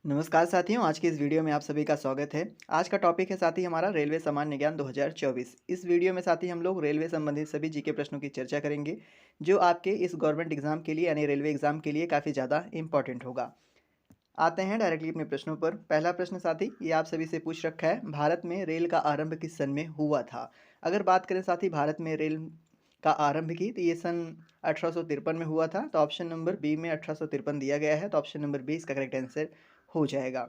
नमस्कार साथियों, आज की इस वीडियो में आप सभी का स्वागत है। आज का टॉपिक है साथी हमारा रेलवे सामान्य ज्ञान 2024। इस वीडियो में साथी हम लोग रेलवे संबंधित सभी जीके प्रश्नों की चर्चा करेंगे, जो आपके इस गवर्नमेंट एग्जाम के लिए यानी रेलवे एग्जाम के लिए काफ़ी ज़्यादा इंपॉर्टेंट होगा। आते हैं डायरेक्टली अपने प्रश्नों पर। पहला प्रश्न साथी ये आप सभी से पूछ रखा है, भारत में रेल का आरंभ किस सन में हुआ था? अगर बात करें साथी भारत में रेल का आरंभ की तो ये सन 1853 में हुआ था। तो ऑप्शन नंबर बी में 1853 दिया गया है, तो ऑप्शन नंबर बी इसका करेक्ट आंसर हो जाएगा।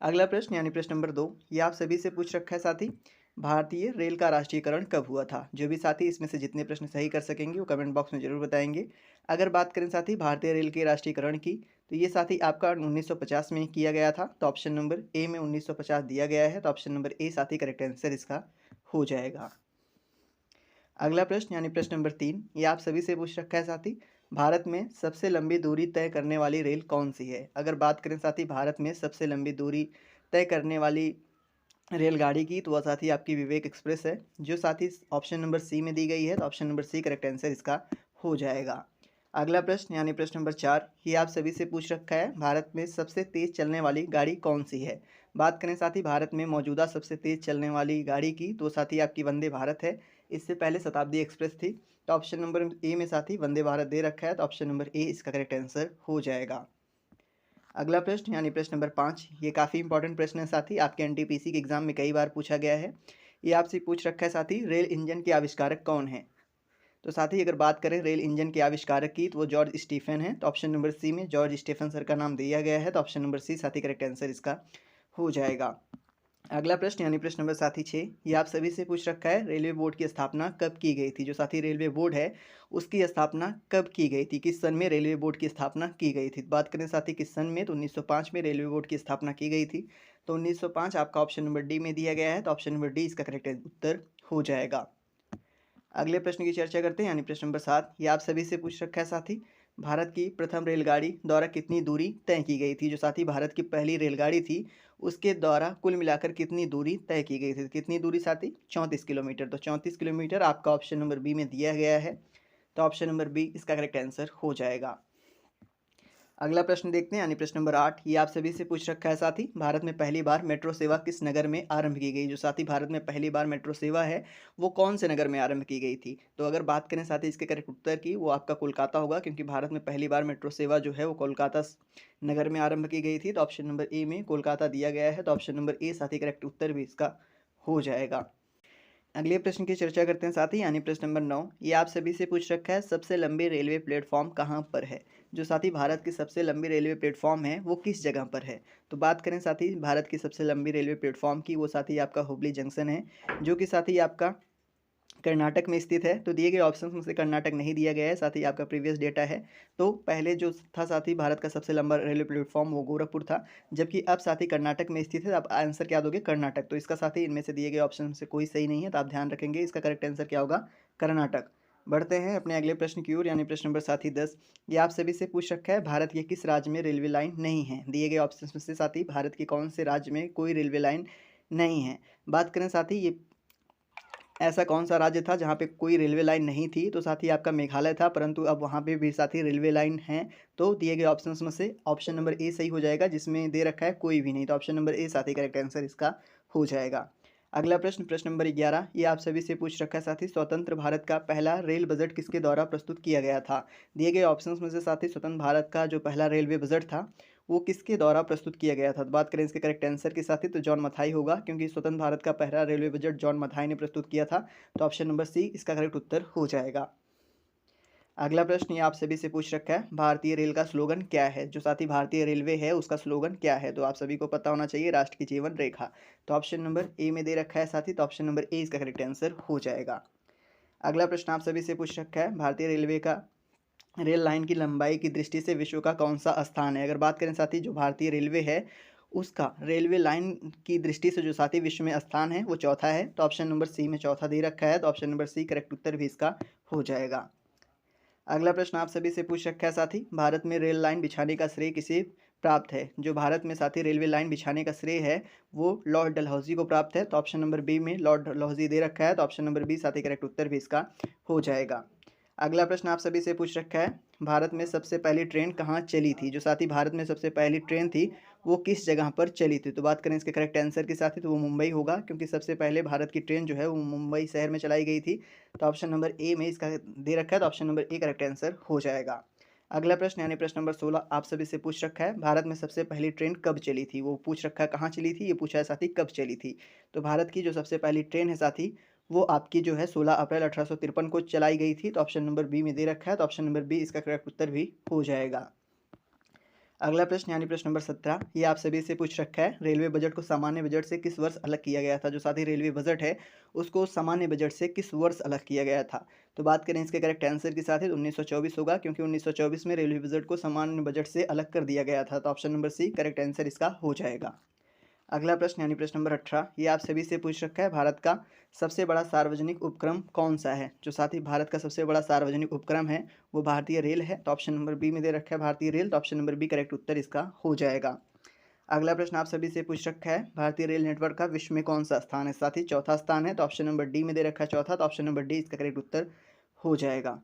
अगला प्रश्न यानी प्रश्न नंबर 2 ये आप सभी से पूछ रखा है साथी, भारतीय रेल का राष्ट्रीयकरण कब हुआ था? जो भी साथी इसमें से जितने प्रश्न सही कर सकेंगे वो कमेंट बॉक्स में जरूर बताएंगे। अगर बात करें साथी भारतीय रेल के राष्ट्रीयकरण की, तो ये साथी आपका 1950 में किया गया था। तो ऑप्शन नंबर ए में 1950 दिया गया है, तो ऑप्शन नंबर ए साथी करेक्ट आंसर इसका हो जाएगा। अगला प्रश्न यानी प्रश्न नंबर 3 ये आप सभी से पूछ रखा है साथी, भारत में सबसे लंबी दूरी तय करने वाली रेल कौन सी है? अगर बात करें साथी भारत में सबसे लंबी दूरी तय करने वाली रेलगाड़ी की, तो वह साथी आपकी विवेक एक्सप्रेस है, जो साथी ऑप्शन नंबर सी में दी गई है। तो option number C correct answer इसका हो जाएगा। अगला प्रश्न यानी प्रश्न नंबर 4 ये आप सभी से पूछ रखा है, भारत में सबसे तेज चलने वाली गाड़ी कौन सी है? बात करें साथी भारत में मौजूदा सबसे तेज चलने वाली गाड़ी की, तो साथी आपकी वंदे भारत है। इससे पहले शताब्दी एक्सप्रेस थी। तो ऑप्शन नंबर ए में साथी वंदे भारत दे रखा है, तो ऑप्शन नंबर ए इसका करेक्ट आंसर हो जाएगा। अगला प्रश्न यानी प्रश्न नंबर 5 ये काफ़ी इंपॉर्टेंट प्रश्न है साथी, आपके एनटीपीसी के एग्जाम में कई बार पूछा गया है। ये आपसे पूछ रखा है साथी, रेल इंजन के आविष्कारक कौन है? तो साथी अगर बात करें रेल इंजन के आविष्कारक की, तो वो जॉर्ज स्टीफन है। तो ऑप्शन नंबर सी में जॉर्ज स्टीफन सर का नाम दिया गया है, तो ऑप्शन नंबर सी साथी करेक्ट आंसर इसका हो जाएगा। अगला प्रश्न यानी प्रश्न नंबर साथी 6 ये आप सभी से पूछ रखा है, रेलवे बोर्ड की स्थापना कब की गई थी? जो साथी रेलवे बोर्ड है उसकी स्थापना कब की गई थी? किस सन में रेलवे बोर्ड की स्थापना की गई थी? बात करें साथी किस सन में, तो 1905 में रेलवे बोर्ड की स्थापना की गई थी। तो 1905 आपका ऑप्शन नंबर डी में दिया गया है, तो ऑप्शन नंबर डी इसका करेक्ट उत्तर हो जाएगा। अगले प्रश्न की चर्चा करते हैं यानी प्रश्न नंबर 7 ये आप सभी से पूछ रखा है साथी, भारत की प्रथम रेलगाड़ी द्वारा कितनी दूरी तय की गई थी? जो साथी भारत की पहली रेलगाड़ी थी उसके द्वारा कुल मिलाकर कितनी दूरी तय की गई थी? कितनी दूरी साथी? 34 किलोमीटर। तो 34 किलोमीटर आपका ऑप्शन नंबर बी में दिया गया है, तो ऑप्शन नंबर बी इसका करेक्ट आंसर हो जाएगा। अगला प्रश्न देखते हैं यानी प्रश्न नंबर 8 ये आप सभी से पूछ रखा है साथी, भारत में पहली बार मेट्रो सेवा किस नगर में आरंभ की गई? जो साथी भारत में पहली बार मेट्रो सेवा है वो कौन से नगर में आरंभ की गई थी? तो अगर बात करें साथी इसके करेक्ट उत्तर की, वो आपका कोलकाता होगा, क्योंकि भारत में पहली बार मेट्रो सेवा जो है वो कोलकाता नगर में आरंभ की गई थी। तो ऑप्शन नंबर ए में कोलकाता दिया गया है, तो ऑप्शन नंबर ए साथी करेक्ट उत्तर भी इसका हो जाएगा। अगले प्रश्न की चर्चा करते हैं साथी यानी प्रश्न नंबर 9 ये आप सभी से पूछ रखा है, सबसे लंबी रेलवे प्लेटफॉर्म कहाँ पर है? जो साथी भारत की सबसे लंबी रेलवे प्लेटफॉर्म है वो किस जगह पर है? तो बात करें साथी भारत की सबसे लंबी रेलवे प्लेटफॉर्म की, वो साथी आपका हुबली जंक्शन है, जो कि साथी आपका कर्नाटक में स्थित है। तो दिए गए ऑप्शन में से कर्नाटक नहीं दिया गया है, साथ ही आपका प्रीवियस डेटा है। तो पहले जो था साथी भारत का सबसे लंबा रेलवे प्लेटफॉर्म वो गोरखपुर था, जबकि अब साथी कर्नाटक में स्थित है। अब आंसर क्या दोगे? कर्नाटक। तो इसका साथी इनमें से दिए गए ऑप्शन में से कोई सही नहीं है, तो आप ध्यान रखेंगे इसका करेक्ट आंसर क्या होगा? कर्नाटक। बढ़ते हैं अपने अगले प्रश्न की ओर यानी प्रश्न नंबर साथी 10 ये आप सभी से पूछ रखा है, भारत के किस राज्य में रेलवे लाइन नहीं है? दिए गए ऑप्शन में से साथी भारत के कौन से राज्य में कोई रेलवे लाइन नहीं है? बात करें साथी ये ऐसा कौन सा राज्य था जहाँ पे कोई रेलवे लाइन नहीं थी? तो साथी आपका मेघालय था, परंतु अब वहाँ पे भी साथी रेलवे लाइन है। तो दिए गए ऑप्शंस में से ऑप्शन नंबर ए सही हो जाएगा, जिसमें दे रखा है कोई भी नहीं। तो ऑप्शन नंबर ए साथी करेक्ट आंसर इसका हो जाएगा। अगला प्रश्न प्रश्न नंबर 11 ये आप सभी से पूछ रखा है साथी, स्वतंत्र भारत का पहला रेल बजट किसके द्वारा प्रस्तुत किया गया था? दिए गए ऑप्शंस में से साथी स्वतंत्र भारत का जो पहला रेलवे बजट था वो किसके द्वारा प्रस्तुत किया गया था? तो बात करें इसके करेक्ट आंसर के साथ ही, तो जॉन मथाई होगा, क्योंकि स्वतंत्र भारत का पहला रेलवे बजट जॉन मथाई ने प्रस्तुत किया था। तो ऑप्शन नंबर सी इसका करेक्ट उत्तर हो जाएगा। अगला प्रश्न ये आप सभी से पूछ रखा है, भारतीय रेल का स्लोगन क्या है? जो साथी भारतीय रेलवे है उसका स्लोगन क्या है? तो आप सभी को पता होना चाहिए, राष्ट्र की जीवन रेखा। तो ऑप्शन नंबर ए में दे रखा है साथी, तो ऑप्शन नंबर ए इसका करेक्ट आंसर हो जाएगा। अगला प्रश्न आप सभी से पूछ रखा है, भारतीय रेलवे का रेल लाइन की लंबाई की दृष्टि से विश्व का कौन सा स्थान है? अगर बात करें साथी जो भारतीय रेलवे है उसका रेलवे लाइन की दृष्टि से जो साथी विश्व में स्थान है वो चौथा है। तो ऑप्शन नंबर सी में चौथा दे रखा है, तो ऑप्शन नंबर सी करेक्ट उत्तर भी इसका हो जाएगा। अगला प्रश्न आप सभी से पूछ रखा है साथी, भारत में रेल लाइन बिछाने का श्रेय किसे प्राप्त है? जो भारत में साथी रेलवे लाइन बिछाने का श्रेय है वो लॉर्ड डलहौजी को प्राप्त है। तो ऑप्शन नंबर बी में लॉर्ड डलहौजी दे रखा है, तो ऑप्शन नंबर बी साथी करेक्ट उत्तर भी इसका हो जाएगा। अगला प्रश्न आप सभी से पूछ रखा है, भारत में सबसे पहली ट्रेन कहाँ चली थी? जो साथी भारत में सबसे पहली ट्रेन थी वो किस जगह पर चली थी? तो बात करें इसके करेक्ट आंसर के साथ ही, तो वो मुंबई होगा, क्योंकि सबसे पहले भारत की ट्रेन जो है वो मुंबई शहर में चलाई गई थी। तो ऑप्शन नंबर ए में इसका दे रखा है, तो option number A correct answer हो जाएगा। अगला प्रश्न यानी प्रश्न नंबर 16 आप सभी से पूछ रखा है, भारत में सबसे पहली ट्रेन कब चली थी? वो पूछ रखा है कहाँ चली थी, ये पूछा है साथी कब चली थी। तो भारत की जो सबसे पहली ट्रेन है साथी, वो आपकी जो है 16 अप्रैल 1853 को चलाई गई थी। तो ऑप्शन नंबर बी में दे रखा है, तो ऑप्शन नंबर बी इसका करेक्ट उत्तर भी हो जाएगा। अगला प्रश्न यानी प्रश्न नंबर 17 ये आप सभी से पूछ रखा है, रेलवे बजट को सामान्य बजट से किस वर्ष अलग किया गया था? जो साथी रेलवे बजट है उसको सामान्य बजट से किस वर्ष अलग किया गया था? तो बात करें इसके करेक्ट आंसर के साथ ही, तो 1924 होगा, क्योंकि 1924 में रेलवे बजट को सामान्य बजट से अलग कर दिया गया था। तो option number C correct answer इसका हो जाएगा। अगला प्रश्न यानी प्रश्न नंबर 18 ये आप सभी से पूछ रखा है, भारत का सबसे बड़ा सार्वजनिक उपक्रम कौन सा है? जो साथी भारत का सबसे बड़ा सार्वजनिक उपक्रम है वो भारतीय रेल है। तो ऑप्शन नंबर बी में दे रखा है भारतीय रेल, तो ऑप्शन नंबर बी करेक्ट उत्तर इसका हो जाएगा। अगला प्रश्न आप सभी से पूछ रखा है, भारतीय रेल नेटवर्क का विश्व में कौन सा स्थान है? साथी चौथा स्थान है, तो ऑप्शन नंबर डी में दे रखा है चौथा, तो ऑप्शन नंबर डी इसका करेक्ट उत्तर हो जाएगा।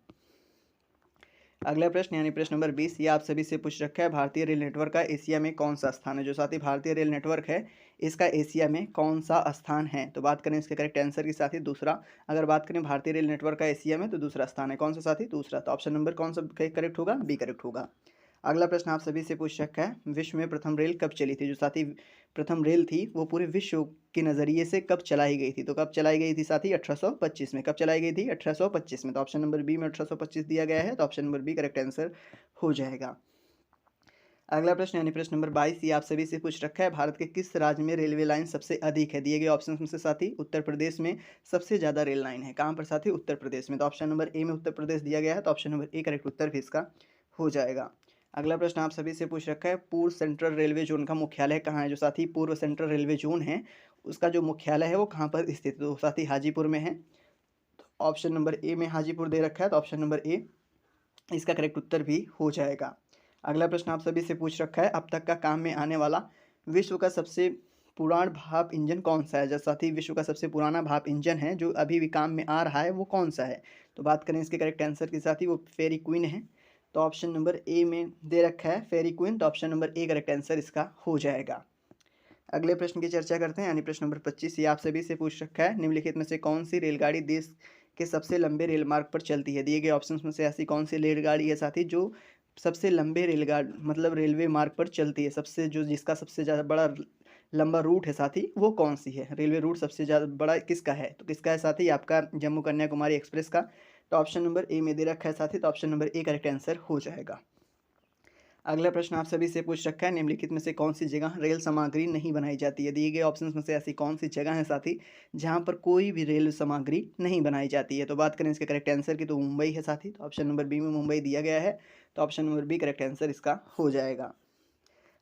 अगला प्रश्न यानी प्रश्न नंबर 20 ये आप सभी से पूछ रखा है, भारतीय रेल नेटवर्क का एशिया में कौन सा स्थान है? जो साथी भारतीय रेल नेटवर्क है इसका एशिया में कौन सा स्थान है? तो बात करें इसके करेक्ट आंसर के साथ ही दूसरा, अगर बात करें भारतीय रेल नेटवर्क का एशिया में, तो दूसरा स्थान है। कौन सा साथी? दूसरा। तो ऑप्शन नंबर कौन सा करेक्ट होगा? बी करेक्ट होगा। अगला प्रश्न आप सभी से पूछ रखा है, विश्व में प्रथम रेल कब चली थी? जो साथी प्रथम रेल थी वो पूरे विश्व के नज़रिए से कब चलाई गई थी? तो कब चलाई गई थी साथी? 1825 में। कब चलाई गई थी? 1825 में। तो ऑप्शन नंबर बी में 1825 दिया गया है, तो option number B correct answer हो जाएगा। अगला प्रश्न यानी प्रश्न नंबर 22 ये आप सभी से पूछ रखा है, भारत के किस राज्य में रेलवे लाइन सबसे अधिक है? दिए गए ऑप्शन में से साथी उत्तर प्रदेश में सबसे ज़्यादा रेल लाइन है। कहाँ पर साथी? उत्तर प्रदेश में। तो ऑप्शन नंबर ए में उत्तर प्रदेश दिया गया है, तो ऑप्शन नंबर ए करेक्ट उत्तर भी इसका हो जाएगा। अगला प्रश्न आप सभी से पूछ रखा है, पूर्व सेंट्रल रेलवे जोन का मुख्यालय कहाँ है? जो साथी पूर्व सेंट्रल रेलवे जोन है उसका जो मुख्यालय है वो कहाँ पर स्थित है? तो साथी हाजीपुर में है। ऑप्शन नंबर ए में हाजीपुर दे रखा है, तो ऑप्शन नंबर ए इसका करेक्ट उत्तर भी हो जाएगा। अगला प्रश्न आप सभी से पूछ रखा है, अब तक का काम में आने वाला विश्व का सबसे पुराना भाप इंजन कौन सा है? जो साथी विश्व का सबसे पुराना भाप इंजन है जो अभी भी काम में आ रहा है वो कौन सा है? तो बात करें इसके करेक्ट आंसर के साथ ही, वो फेरी क्वीन है। तो ऑप्शन नंबर ए में दे रखा है फेरी क्वीन, तो option number A correct answer इसका हो जाएगा। अगले प्रश्न की चर्चा करते हैं यानी प्रश्न नंबर 25 ये आप सभी से पूछ रखा है, निम्नलिखित में से कौन सी रेलगाड़ी देश के सबसे लंबे रेल मार्ग पर चलती है? दिए गए ऑप्शंस में से ऐसी कौन सी रेलगाड़ी है साथी जो सबसे लंबे रेलगाड़ी मतलब रेलवे मार्ग पर चलती है, सबसे जो जिसका सबसे ज़्यादा बड़ा लंबा रूट है साथी, वो कौन सी है? रेलवे रूट सबसे ज़्यादा बड़ा किसका है? तो किसका है साथी? आपका जम्मू कन्याकुमारी एक्सप्रेस का। तो ऑप्शन नंबर ए में दे रखा है साथी, तो option number A correct answer हो जाएगा। अगला प्रश्न आप सभी से पूछ रखा है, निम्नलिखित में से कौन सी जगह रेल सामग्री नहीं बनाई जाती है? दिए गए ऑप्शन में से ऐसी कौन सी जगह है साथी जहां पर कोई भी रेल सामग्री नहीं बनाई जाती है? तो बात करें इसके करेक्ट आंसर की, तो मुंबई है साथी। तो ऑप्शन नंबर बी में मुंबई दिया गया है, तो option number B correct answer इसका हो जाएगा।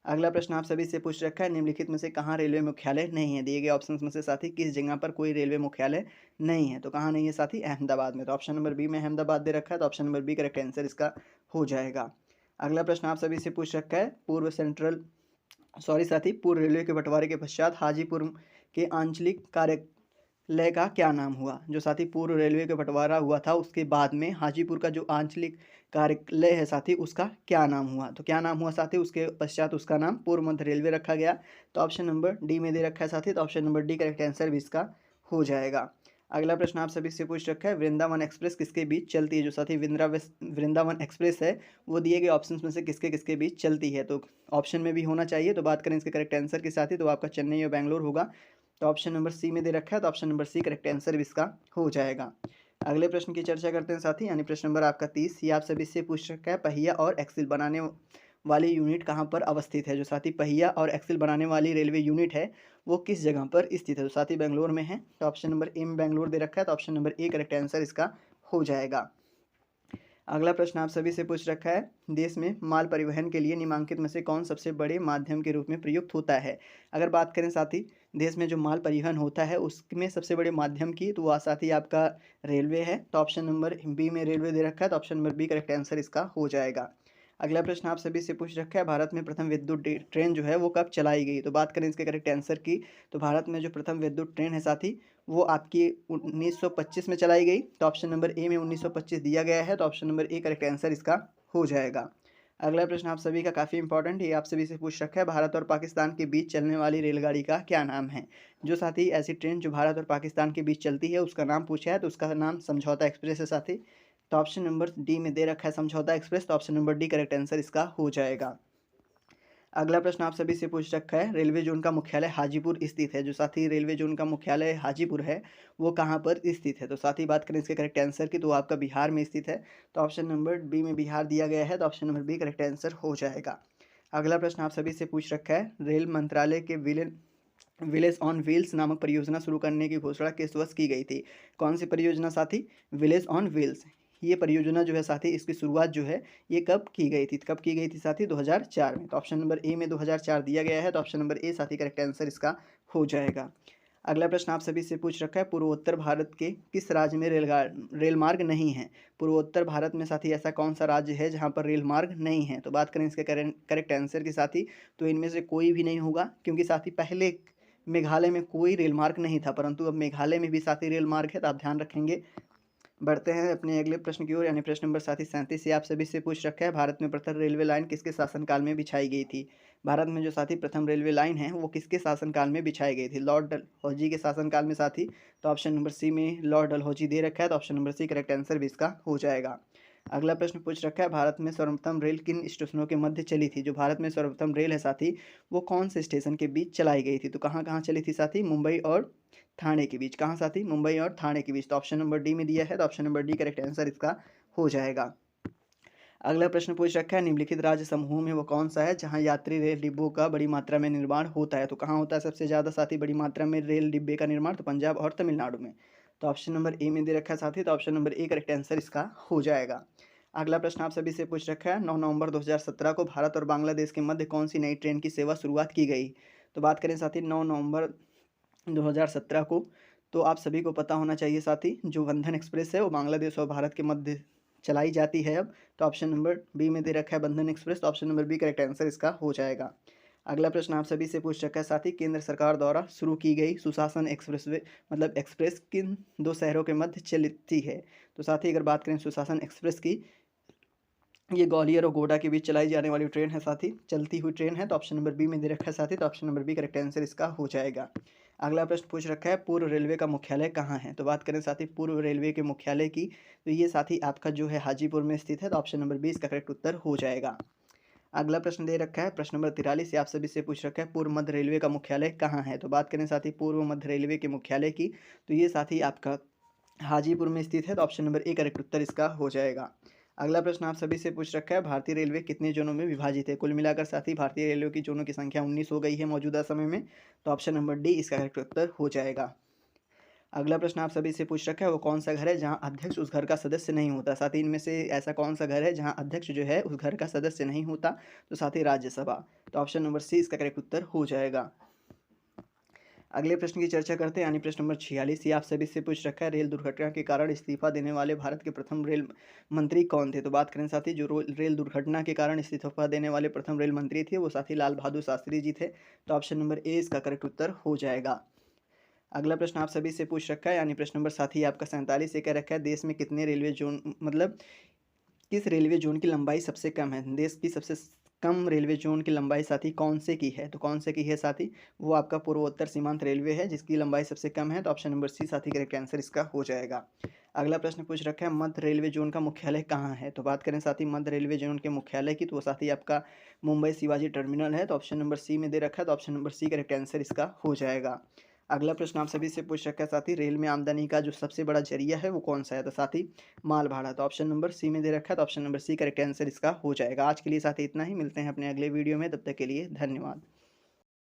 अगला प्रश्न आप सभी से पूछ रखा है, निम्नलिखित में से कहाँ रेलवे मुख्यालय नहीं है? दिए गए ऑप्शन में से साथी किस जगह पर कोई रेलवे मुख्यालय नहीं है? तो कहाँ नहीं है साथी? अहमदाबाद में। तो ऑप्शन नंबर बी में अहमदाबाद दे रखा है, तो option number B correct answer इसका हो जाएगा। अगला प्रश्न आप सभी से पूछ रखा है, पूर्व साथी पूर्व रेलवे के बंटवारे के पश्चात हाजीपुर के आंचलिक कार्यालय का क्या नाम हुआ? जो साथी पूर्व रेलवे का बंटवारा हुआ था उसके बाद में हाजीपुर का जो आंचलिक कार्यालय है साथी उसका क्या नाम हुआ? तो क्या नाम हुआ साथी? उसके पश्चात उसका नाम पूर्व मध्य रेलवे रखा गया। तो ऑप्शन नंबर डी में दे रखा है साथी, तो option number D correct answer भी इसका हो जाएगा। अगला प्रश्न आप सभी से पूछ रखा है, वृंदावन एक्सप्रेस किसके बीच चलती है? जो साथी वृंदावन एक्सप्रेस है वो दिए गए ऑप्शन में से किसके किसके बीच चलती है? तो ऑप्शन में भी होना चाहिए। तो बात करें इसके करेक्ट आंसर के साथ ही, तो आपका चेन्नई और बेंगलोर होगा। तो ऑप्शन नंबर सी में दे रखा है, तो option number C correct answer भी इसका हो जाएगा। अगले प्रश्न की चर्चा करते हैं साथी यानी प्रश्न नंबर आपका 30 ये आप सभी से पूछ रखा है, पहिया और एक्सिल बनाने वाली यूनिट कहाँ पर अवस्थित है? जो साथी पहिया और एक्सिल बनाने वाली रेलवे यूनिट है वो किस जगह पर स्थित है? तो साथी बेंगलोर में है। तो ऑप्शन नंबर ए में बेंगलोर दे रखा है, तो option number A correct answer इसका हो जाएगा। अगला प्रश्न आप सभी से पूछ रखा है, देश में माल परिवहन के लिए निम्नलिखित में से कौन सबसे बड़े माध्यम के रूप में प्रयुक्त होता है? अगर बात करें साथी देश में जो माल परिवहन होता है उसमें सबसे बड़े माध्यम की, तो वह साथी आपका रेलवे है। तो ऑप्शन नंबर बी में रेलवे दे रखा है, तो option number B correct answer इसका हो जाएगा। अगला प्रश्न आप सभी से पूछ रखा है, भारत में प्रथम विद्युत ट्रेन जो है वो कब चलाई गई? तो बात करें इसके करेक्ट आंसर की, तो भारत में जो प्रथम विद्युत ट्रेन है साथी, वो आपकी 1925 में चलाई गई। तो ऑप्शन नंबर ए में 1925 दिया गया है, तो option number A correct answer इसका हो जाएगा। अगला प्रश्न आप सभी का काफ़ी इंपॉर्टेंट, ये आप सभी से पूछ रखा है, भारत और पाकिस्तान के बीच चलने वाली रेलगाड़ी का क्या नाम है? जो साथी ऐसी ट्रेन जो भारत और पाकिस्तान के बीच चलती है उसका नाम पूछा है, तो उसका नाम समझौता एक्सप्रेस है साथी। तो ऑप्शन नंबर डी में दे रखा है समझौता एक्सप्रेस, तो option number D correct answer इसका हो जाएगा। अगला प्रश्न आप सभी से पूछ रखा है, रेलवे जोन का मुख्यालय हाजीपुर स्थित है। जो साथी रेलवे जोन का मुख्यालय हाजीपुर है वो कहाँ पर स्थित है? तो साथ ही बात करें इसके करेक्ट आंसर की, तो आपका बिहार में स्थित है। तो ऑप्शन नंबर बी में बिहार दिया गया है, तो option number B correct answer हो जाएगा। अगला प्रश्न आप सभी से पूछ रखा है, रेल मंत्रालय के विलेज ऑन व्हील्स नामक परियोजना शुरू करने की घोषणा किस वर्ष की गई थी? कौन सी परियोजना साथी? Village on wheels. ये परियोजना जो है साथी, इसकी शुरुआत जो है ये कब की गई थी? कब की गई थी साथी? 2004 में। तो ऑप्शन नंबर ए में 2004 दिया गया है, तो ऑप्शन नंबर ए साथी करेक्ट आंसर इसका हो जाएगा। अगला प्रश्न आप सभी से पूछ रखा है, पूर्वोत्तर भारत के किस राज्य में रेल मार्ग नहीं है? पूर्वोत्तर भारत में साथी ऐसा कौन सा राज्य है जहाँ पर रेल मार्ग नहीं है? तो बात करें इसके करेक्ट आंसर की साथी, तो इनमें से कोई भी नहीं होगा, क्योंकि साथी पहले मेघालय में कोई रेल मार्ग नहीं था, परंतु अब मेघालय में भी साथी रेल मार्ग है, तो आप ध्यान रखेंगे। बढ़ते हैं अपने अगले प्रश्न की ओर, यानी प्रश्न नंबर साथी 37 से आप सभी से पूछ रखा है, भारत में प्रथम रेलवे लाइन किसके शासनकाल में बिछाई गई थी? भारत में जो साथी प्रथम रेलवे लाइन है वो किसके शासनकाल में बिछाई गई थी? लॉर्ड डलहौजी के शासनकाल में साथी। तो ऑप्शन नंबर सी में लॉर्ड डलहौजी दे रखा है, तो option number C correct answer भी इसका हो जाएगा। अगला प्रश्न पूछ रखा है, भारत में सर्वप्रथम रेल किन स्टेशनों के मध्य चली थी? जो भारत में सर्वप्रथम रेल है साथी, वो कौन से स्टेशन के बीच चलाई गई थी? तो कहाँ कहाँ चली थी साथी? मुंबई और थाने के बीच। कहाँ साथी? मुंबई और थाने के बीच। तो ऑप्शन नंबर डी में दिया है, तो option number D correct answer इसका हो जाएगा। अगला प्रश्न पूछ रखा है, निम्नलिखित राज्य समूह में वो कौन सा है जहां यात्री रेल डिब्बों का बड़ी मात्रा में निर्माण होता है? तो कहाँ होता है सबसे ज़्यादा साथी बड़ी मात्रा में रेल डिब्बे का निर्माण? तो पंजाब और तमिलनाडु में। तो ऑप्शन नंबर ए में दे रखा है साथी, तो option number A correct answer इसका हो जाएगा। अगला प्रश्न आप सभी से पूछ रखा है, 9 नवंबर 2017 को भारत और बांग्लादेश के मध्य कौन सी नई ट्रेन की सेवा शुरुआत की गई? तो बात करें साथी 9 नवंबर 2017 को, तो आप सभी को पता होना चाहिए साथी, जो बंधन एक्सप्रेस है वो बांग्लादेश और भारत के मध्य चलाई जाती है अब। तो ऑप्शन नंबर बी में दे रखा है बंधन एक्सप्रेस, तो option number B correct answer इसका हो जाएगा। अगला प्रश्न आप सभी से पूछ रखा है साथी, केंद्र सरकार द्वारा शुरू की गई सुशासन एक्सप्रेसवे मतलब एक्सप्रेस किन दो शहरों के मध्य चलती है? तो साथी अगर बात करें सुशासन एक्सप्रेस की, ये ग्वालियर और गोंडा के बीच चलाई जाने वाली ट्रेन है साथी, चलती हुई ट्रेन है। तो ऑप्शन नंबर बी में दे रखा है साथी, तो option number B correct answer इसका हो जाएगा। अगला प्रश्न पूछ रखा है, पूर्व रेलवे का मुख्यालय कहाँ है? तो बात करें साथी पूर्व रेलवे के मुख्यालय की, तो ये साथी आपका जो है हाजीपुर में स्थित है। तो ऑप्शन नंबर बी इसका करेक्ट उत्तर हो जाएगा। अगला प्रश्न दे रखा है, प्रश्न नंबर 43 से आप सभी से पूछ रखा है, पूर्व मध्य रेलवे का मुख्यालय कहाँ है? तो बात करें साथी पूर्व मध्य रेलवे के मुख्यालय की, तो ये साथी आपका हाजीपुर में स्थित है। तो ऑप्शन नंबर ए करेक्ट उत्तर इसका हो जाएगा। अगला प्रश्न आप सभी से पूछ रखा है, भारतीय रेलवे कितने जोनों में विभाजित है? कुल मिलाकर साथी भारतीय रेलवे की जोनों की संख्या 19 हो गई है मौजूदा समय में। तो ऑप्शन नंबर डी इसका करेक्ट उत्तर हो जाएगा। अगला प्रश्न आप सभी से पूछ रखा है, वो कौन सा घर है जहां अध्यक्ष उस घर का सदस्य नहीं होता? साथी इनमें से ऐसा कौन सा घर है जहां अध्यक्ष जो है उस घर का सदस्य नहीं होता? तो साथी राज्यसभा। तो ऑप्शन नंबर सी इसका करेक्ट उत्तर हो जाएगा। अगले प्रश्न की चर्चा करते हैं, यानी प्रश्न नंबर 46 ये आप सभी से पूछ रखा है, रेल दुर्घटना के कारण इस्तीफा देने वाले भारत के प्रथम रेल मंत्री कौन थे? तो बात करें साथी, जो रेल दुर्घटना के कारण इस्तीफा देने वाले प्रथम रेल मंत्री थे वो साथी लाल बहादुर शास्त्री जी थे। तो ऑप्शन नंबर ए इसका करेक्ट उत्तर हो जाएगा। अगला प्रश्न आप सभी से पूछ रखा है, यानी प्रश्न नंबर साथी आपका 47 ये कह रखा है, देश में कितने रेलवे जोन मतलब किस रेलवे जोन की लंबाई सबसे कम है? देश की सबसे कम रेलवे जोन की लंबाई साथी कौन से की है? तो कौन से की है साथी? वो आपका पूर्वोत्तर सीमांत रेलवे है जिसकी लंबाई सबसे कम है। तो ऑप्शन नंबर सी साथी करेक्ट आंसर इसका हो जाएगा। अगला प्रश्न पूछ रखा है, मध्य रेलवे जोन का मुख्यालय कहाँ है? तो बात करें साथी मध्य रेलवे जोन के मुख्यालय की, तो वो साथी आपका मुंबई शिवाजी टर्मिनल है। तो ऑप्शन नंबर सी में दे रखा है, तो option number C correct answer इसका हो जाएगा। अगला प्रश्न आप सभी से पूछ रखा है साथी, रेल में आमदनी का जो सबसे बड़ा जरिया है वो कौन सा है? तो साथी माल भाड़ा। तो ऑप्शन नंबर सी में दे रखा है, तो option number C correct answer इसका हो जाएगा। आज के लिए साथी इतना ही, मिलते हैं अपने अगले वीडियो में, तब तक के लिए धन्यवाद।